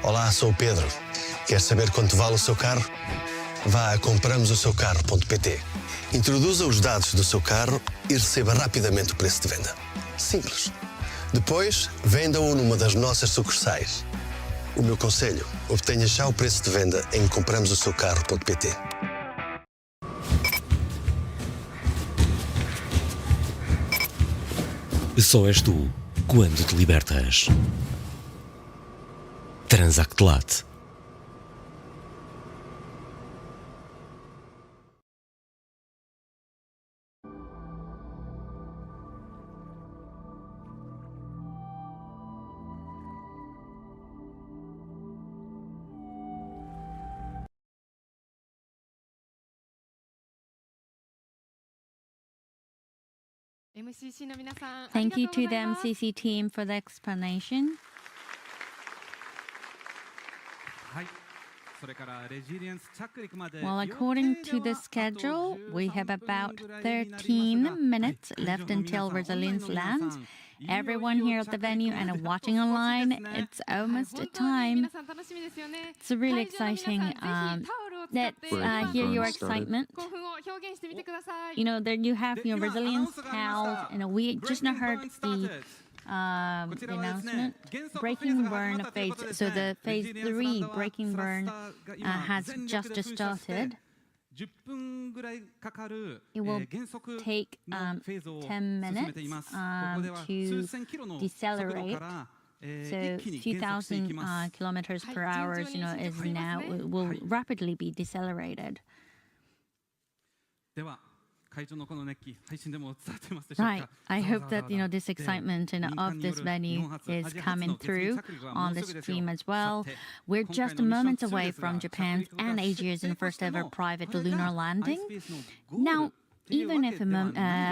Speaker 20: Olá, sou o Pedro. Quer saber quanto vale o seu carro? Vá a compramosoSeuCarro.pt. Introduza os dados do seu carro e receba rapidamente o preço de venda. Simples. Depois, venda-o numa das nossas sucursais. O meu conselho, obtenha já o preço de venda em compramosoSeuCarro.pt.
Speaker 21: Só és tu quando te libertas. Transactlat.
Speaker 9: Thank you to the MCC team for the explanation. Well, according to the schedule, we have about 13 minutes left until Resilience lands. Everyone here at the venue and watching online, it's almost time. It's really exciting. Let's hear your excitement. You know, there you have your Resilience towels, and we just now heard the announcement. Breaking burn phase. So the phase 3 breaking burn has just started. It will take 10 minutes to decelerate. So 2,000 kilometers per hour, is now will rapidly be decelerated. Right. I hope that this excitement of this venue is coming through on the stream as well. We're just moments away from Japan's and Asia's first ever private lunar landing. Now, even if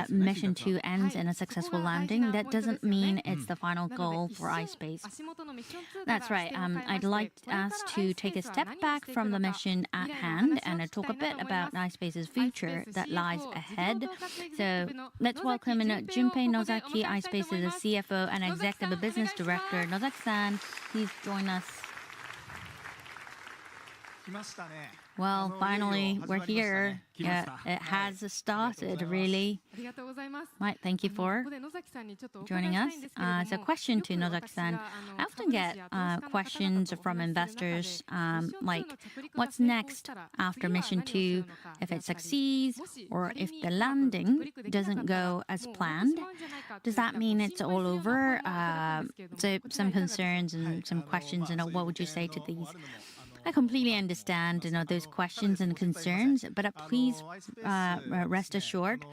Speaker 9: mission 2 ends in a successful landing, that doesn't mean it's the final goal for iSpace. That's right. I'd like us to take a step back from the mission at hand and talk a bit about iSpace's future that lies ahead. So let's welcome Junpei Nozaki, iSpace's CFO and Executive Business Director. Nozaki-san, please join us. Well, finally, we're here. It has started, really. Right, thank you for joining us. So, question to Nozaki-san. I often get questions from investors like, what's next after Mission 2 if it succeeds or if the landing doesn't go as planned? Does that mean it's all over? So, some concerns and some questions, what would you say to these? I completely understand, those questions and concerns, but please rest assured,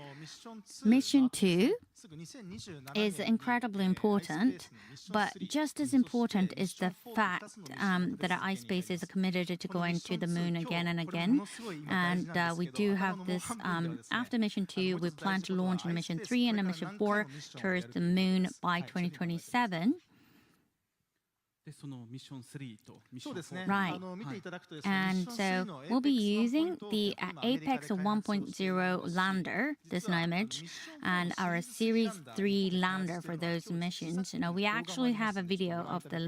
Speaker 9: Mission 2 is incredibly important, but just as important is the fact that iSpace is committed to going to the moon again and again. And we do have this, after Mission 2, we plan to launch in Mission 3 and Mission 4 towards the moon by 2027. Right. And so we'll be using the Apex 1.0 lander, this image, and our Series 3 lander for those missions. We actually have a video of the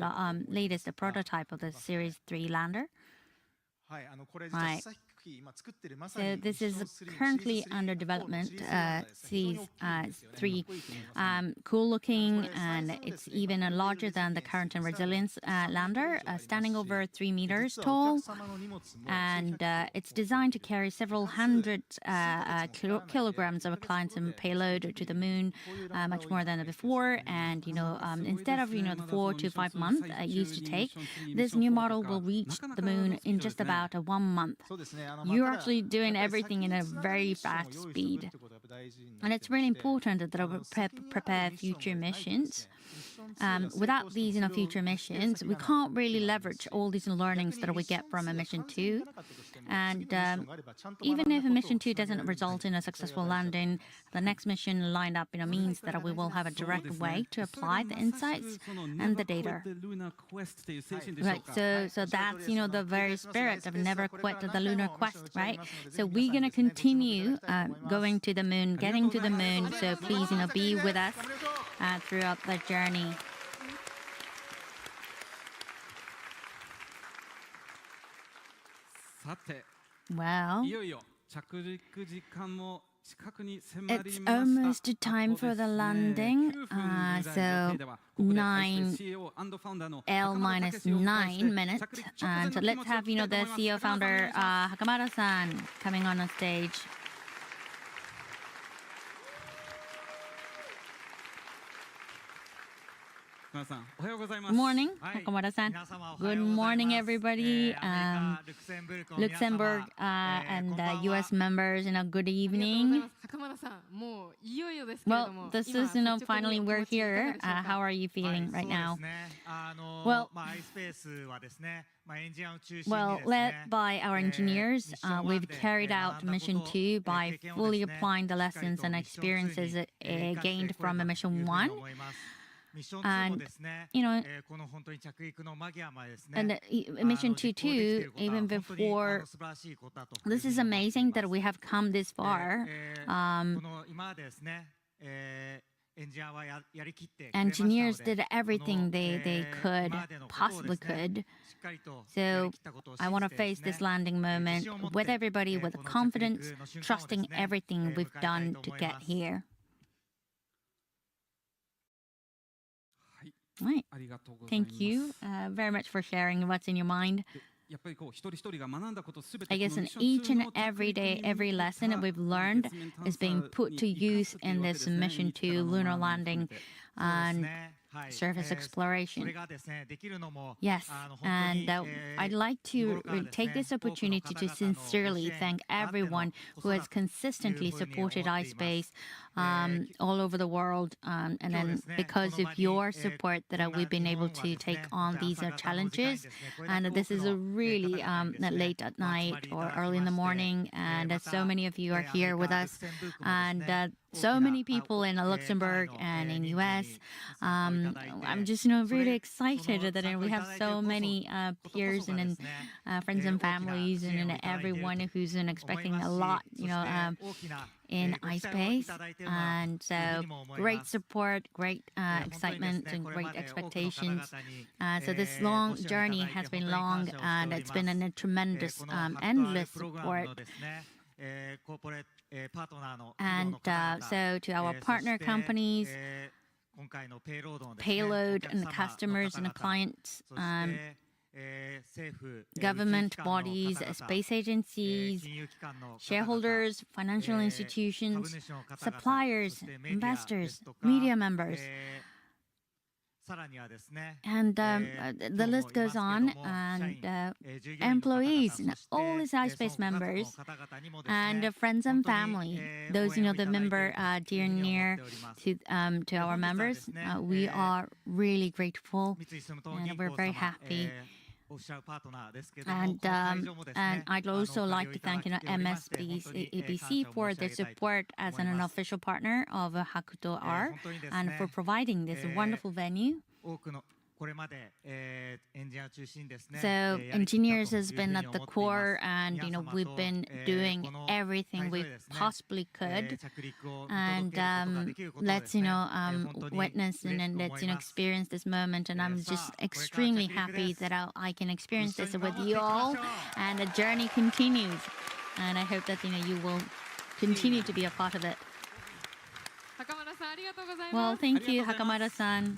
Speaker 9: latest prototype of the Series 3 lander. Right. So this is currently under development, Series 3. Cool looking, and it's even larger than the current and resilience lander, standing over 3 meters tall. And it's designed to carry several hundred kilograms of clients and payload to the moon, much more than before. And, instead of, the 4 to 5 months it used to take, this new model will reach the moon in just about 1 month. You're actually doing everything in a very fast speed. And it's really important that we prepare future missions. Without these future missions, we can't really leverage all these learnings that we get from a Mission 2. And even if a Mission 2 doesn't result in a successful landing, the next mission lined up means that we will have a direct way to apply the insights and the data. Right, so that's the very spirit of never quit the lunar quest, right? So we're going to continue going to the moon, getting to the moon. So please be with us throughout the journey. Well, it's almost time for the landing. So 9 minutes. And so let's have, the CEO founder, Hakamada-san, coming on stage. Good morning, Hakamada-san. Good morning, everybody. Luxembourg and U.S. members, good evening. Well, this is, finally we're here. How are you feeling right now? Well, led by our engineers, we've carried out Mission 2 by fully applying the lessons and experiences gained from Mission 1. And, and Mission 2 too, even before, this is amazing that we have come this far. Engineers did everything they possibly could. So I want to face this landing moment with everybody with confidence, trusting everything we've done to get here. Right. Thank you very much for sharing what's in your mind. I guess in each and every day, every lesson that we've learned is being put to use in this Mission 2 lunar landing and surface exploration. Yes, and I'd like to take this opportunity to sincerely thank everyone who has consistently supported iSpace all over the world. And then because of your support that we've been able to take on these challenges. And this is a really late at night or early in the morning. And so many of you are here with us. And so many people in Luxembourg and in US. I'm just, really excited that we have so many peers and friends and families and everyone who's expecting a lot, in iSpace. And so great support, great excitement, and great expectations. So this long journey has been long, and it's been a tremendous, endless support. And so to our partner companies, Payload and the customers and the clients, government bodies, space agencies, shareholders, financial institutions, suppliers, investors, media members. And the list goes on, and employees, and all these iSpace members, and friends and family, those, the member dear and near to our members. We are really grateful, and we're very happy. And I'd also like to thank MSBC for their support as an official partner of HAKUTO-R and for providing this wonderful venue. So engineers has been at the core, and we've been doing everything we possibly could, and let's witness and let's experience this moment. And I'm just extremely happy that I can experience this with you all, and the journey continues. And I hope that you will continue to be a part of it. Well, thank you, Hakamada-san.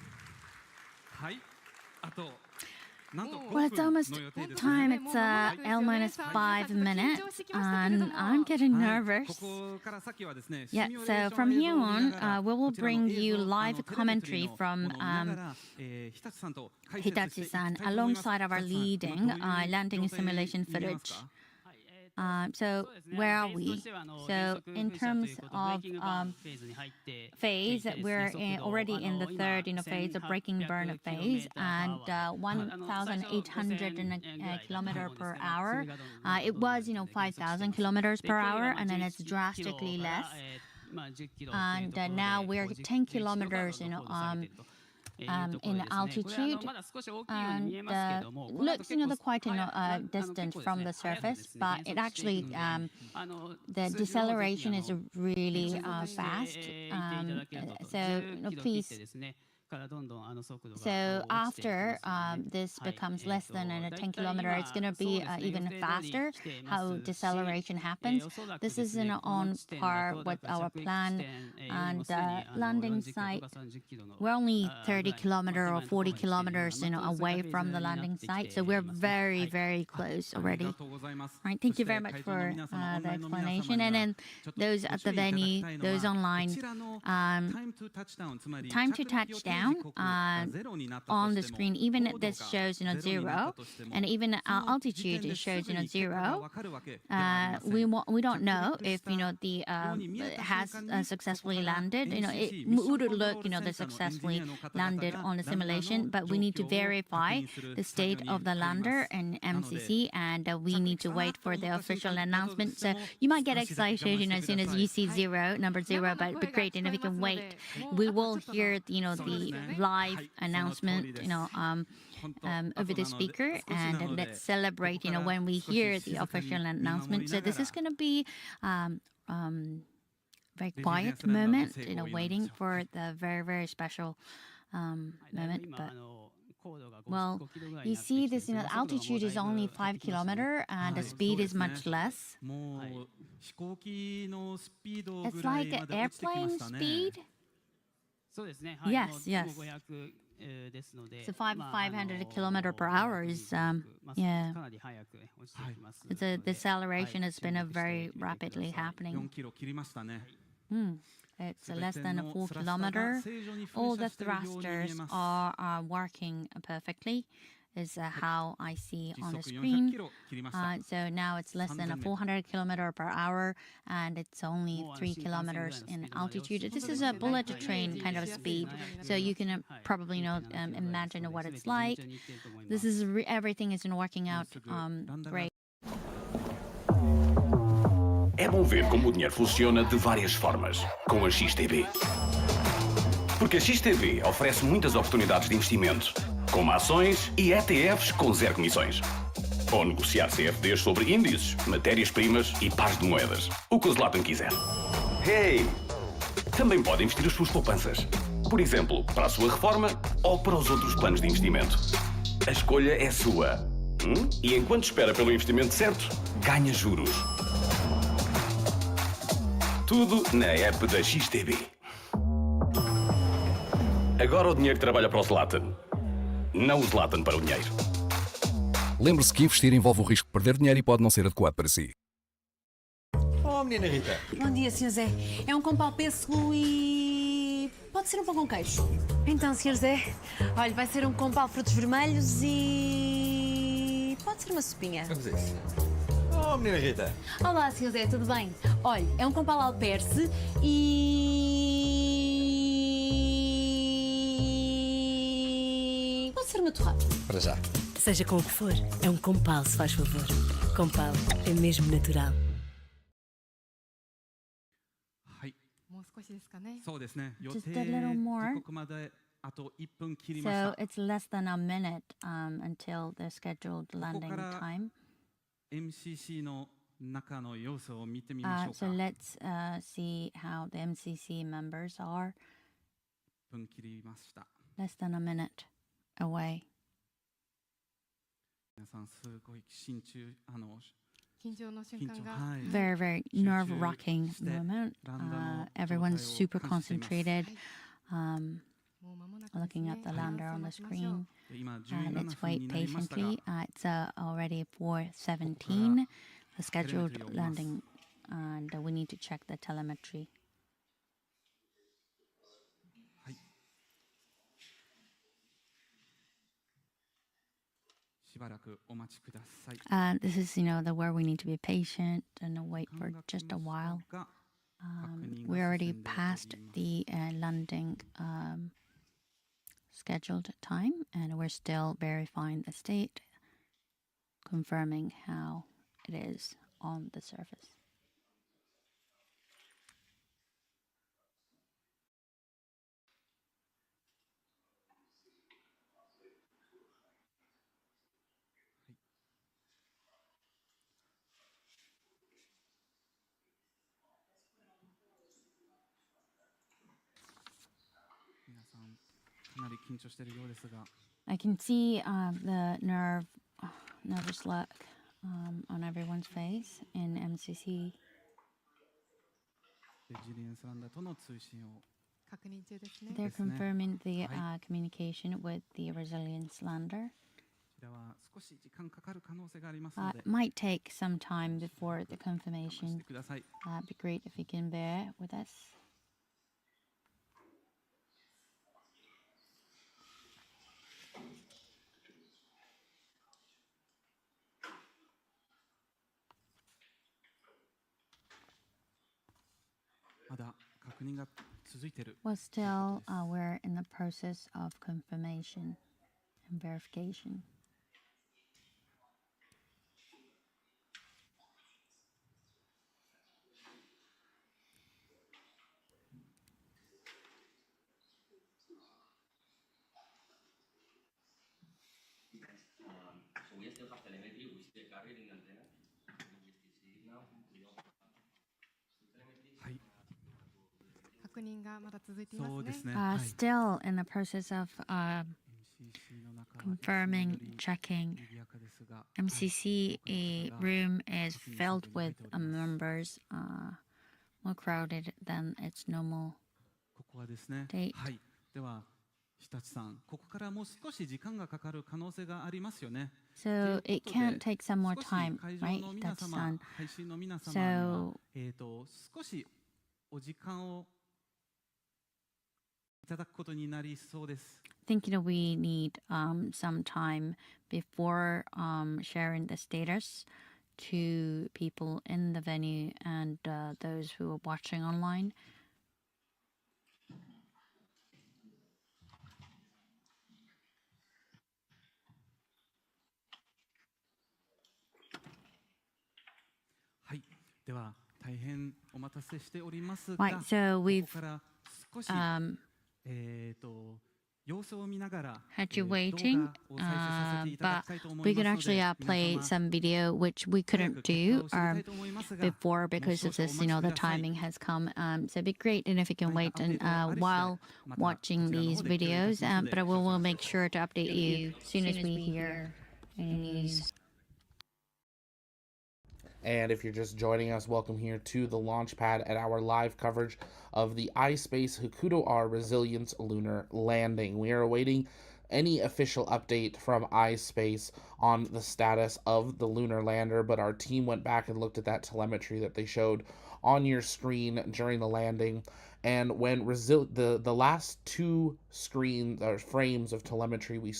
Speaker 9: Well, it's almost time. It's L-5 minutes, and I'm getting nervous. Yeah, so from here on, we will bring you live commentary from Hitachi-san alongside our leading landing simulation footage. So where are we? So in terms of phase, we're already in the third phase, of braking burn phase, and 1,800 kilometer per hour. It was 5,000 kilometers per hour, and then it's drastically less. And now we're 10 kilometers in altitude, and looks quite distant from the surface, but it actually the deceleration is really fast. So please. So after this becomes less than 10 kilometers, it's going to be even faster how deceleration happens. This is on par with our plan, and landing site, we're only 30 kilometers or 40 kilometers away from the landing site, so we're very, very close already. All right, thank you very much for the explanation. And then those at the venue, those online, time to touch down on the screen, even this shows 0, and even altitude shows 0. We don't know if the has successfully landed. It would look they successfully landed on the simulation, but we need to verify the state of the lander and MCC, and we need to wait for the official announcement. So you might get excited as soon as you see number 0, but it'd be great, and if you can wait, we will hear the live announcement over the speaker, and let's celebrate when we hear the official announcement. So this is going to be very quiet moment, waiting for the very, very special moment. But well, you see this, altitude is only 5 kilometers, and the speed is much less. It's like an airplane speed. Yes. So 500 kilometers per hour is, yeah. The deceleration has been very rapidly happening. It's less than 4 kilometers. All the thrusters are working perfectly. is how I see on the screen. So now it's less than a 400 kilometer per hour, and it's only 3 kilometers in altitude. This is a bullet train kind of speed, so you can probably imagine what it's like. This is everything is working out great.
Speaker 4: É bom ver como o dinheiro funciona de várias formas com a XTB. Porque a XTB oferece muitas oportunidades de investimento, como ações e ETFs com zero comissões. Ou negociar CFDs sobre índices, matérias-primas e pares de moedas. O que o Zlatan quiser. Hey! Também pode investir as suas poupanças. Por exemplo, para a sua reforma ou para os outros planos de investimento. A escolha é sua. E enquanto espera pelo investimento certo, ganha juros. Tudo na app da XTB. Agora o dinheiro trabalha para o Zlatan. Não o Zlatan para o dinheiro.
Speaker 5: Lembre-se que investir envolve o risco de perder dinheiro e pode não ser adequado para si.
Speaker 15: Oh, menina Rita.
Speaker 7: Bom dia, Sr. Zé. É um com pau pêssego e... pode ser um pão com queijo. Então, Sr. Zé, olha, vai ser um com pau frutos vermelhos e... pode ser uma sopinha.
Speaker 15: Vamos a isso. Oh, menina Rita.
Speaker 7: Olá, Sr. Zé, tudo bem? Olha, é um com pau alperce e... pode ser uma torrada.
Speaker 15: Para já.
Speaker 8: Seja com o que for, é um compal, se faz favor. Compal é mesmo natural.
Speaker 9: Just a little more. So it's less than a minute until the scheduled landing time. So let's see how the MCC members are. Less than a minute away. Very, very nerve-wracking moment. Everyone's super concentrated, looking at the lander on the screen. Let's wait patiently. It's already 4:17, the scheduled landing, and we need to check the telemetry. This is, where we need to be patient and wait for just a while. We already passed the landing scheduled time, and we're still verifying the state, confirming how it is on the surface. I can see the nervous look on everyone's face in MCC. They're confirming the communication with the resilience lander. It might take some time before the confirmation. It'd be great if you can bear with us. Well, still, we're in the process of confirmation and verification. Still in the process of confirming, checking. MCC room is filled with members, more crowded than its normal date. So it can take some more time, right? Hitachi-san. So think we need some time before sharing the status to people in the venue and those who are watching online. Right, so we've had you waiting, but we could actually play some video, which we couldn't do before because of this, the timing has come. So it'd be great and if you can wait and while watching these videos, but I will make sure to update you as soon as we hear any news.
Speaker 11: And if you're just joining us, welcome here to the launch pad at our live coverage of the iSpace HAKUTO-R Resilience Lunar Landing. We are awaiting any official update from iSpace on the status of the lunar lander, but our team went back and looked at that telemetry that they showed on your screen during the landing. And when the last two screens or frames of telemetry we